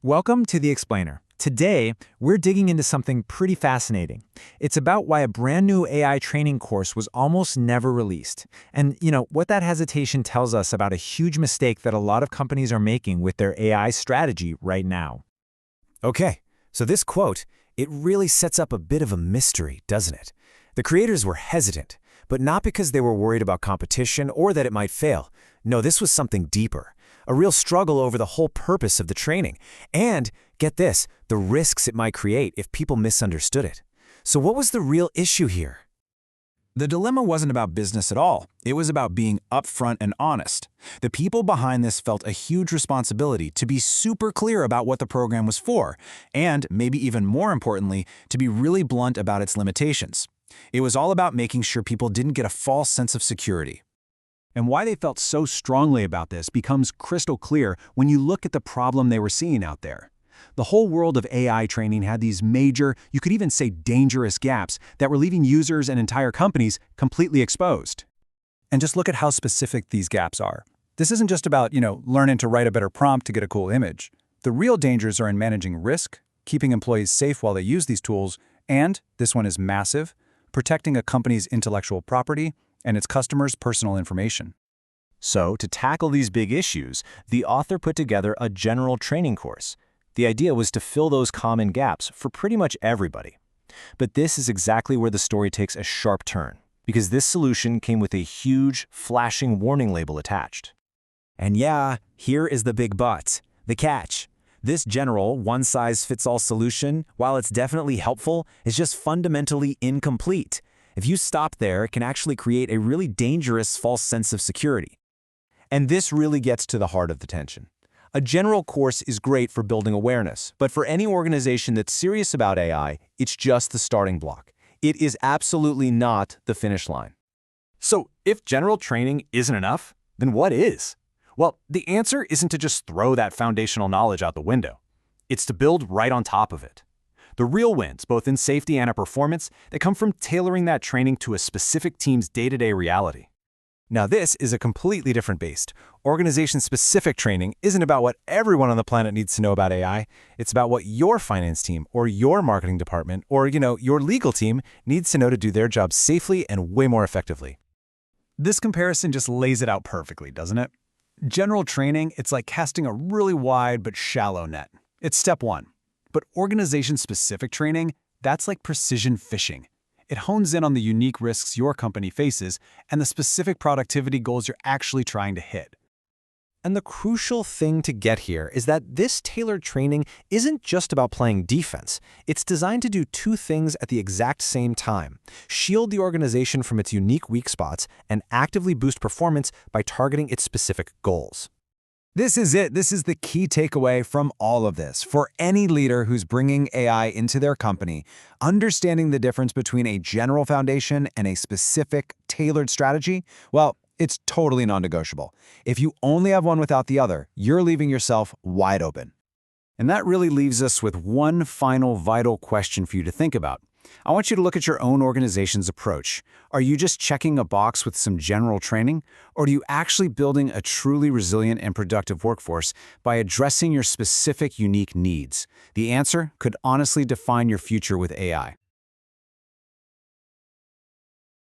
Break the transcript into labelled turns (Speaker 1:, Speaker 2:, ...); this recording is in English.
Speaker 1: Welcome to The Explainer. Today, we're digging into something pretty fascinating. It's about why a brand new AI training course was almost never released. And, what that hesitation tells us about a huge mistake that a lot of companies are making with their AI strategy right now.
Speaker 2: Okay, so this quote, it really sets up a bit of a mystery, doesn't it? The creators were hesitant, but not because they were worried about competition or that it might fail. No, this was something deeper. A real struggle over the whole purpose of the training. And, get this, the risks it might create if people misunderstood it. So what was the real issue here?
Speaker 3: The dilemma wasn't about business at all. It was about being upfront and honest. The people behind this felt a huge responsibility to be super clear about what the program was for, and, maybe even more importantly, to be really blunt about its limitations. It was all about making sure people didn't get a false sense of security. And why they felt so strongly about this becomes crystal clear when you look at the problem they were seeing out there. The whole world of AI training had these major, you could even say dangerous gaps that were leaving users and entire companies completely exposed. And just look at how specific these gaps are. This isn't just about, learning to write a better prompt to get a cool image. The real dangers are in managing risk, keeping employees safe while they use these tools, and, this one is massive, protecting a company's intellectual property and its customers' personal information.
Speaker 2: So, to tackle these big issues, the author put together a general training course. The idea was to fill those common gaps for pretty much everybody. But this is exactly where the story takes a sharp turn, because this solution came with a huge, flashing warning label attached. And yeah, here is the big but, the catch. This general, one-size-fits-all solution, while it's definitely helpful, is just fundamentally incomplete. If you stop there, it can actually create a really dangerous false sense of security. And this really gets to the heart of the tension. A general course is great for building awareness, but for any organization that's serious about AI, it's just the starting block. It is absolutely not the finish line. So, if general training isn't enough, then what is? Well, the answer isn't to just throw that foundational knowledge out the window. It's to build right on top of it. The real wins, both in safety and in performance, they come from tailoring that training to a specific team's day-to-day reality. Now this is a completely different beast. Organization-specific training isn't about what everyone on the planet needs to know about AI. It's about what your finance team or your marketing department or, your legal team needs to know to do their job safely and way more effectively.
Speaker 3: This comparison just lays it out perfectly, doesn't it? General training, it's like casting a really wide but shallow net. It's step one. But organization-specific training, that's like precision fishing. It hones in on the unique risks your company faces and the specific productivity goals you're actually trying to hit.
Speaker 2: And the crucial thing to get here is that this tailored training isn't just about playing defense. It's designed to do two things at the exact same time: shield the organization from its unique weak spots and actively boost performance by targeting its specific goals.
Speaker 3: This is it. This is the key takeaway from all of this. For any leader who's bringing AI into their company, understanding the difference between a general foundation and a specific, tailored strategy, well, it's totally non-negotiable. If you only have one without the other, you're leaving yourself wide open. And that really leaves us with one final vital question for you to think about. I want you to look at your own organization's approach. Are you just checking a box with some general training? Or are you actually building a truly resilient and productive workforce by addressing your specific unique needs? The answer could honestly define your future with AI.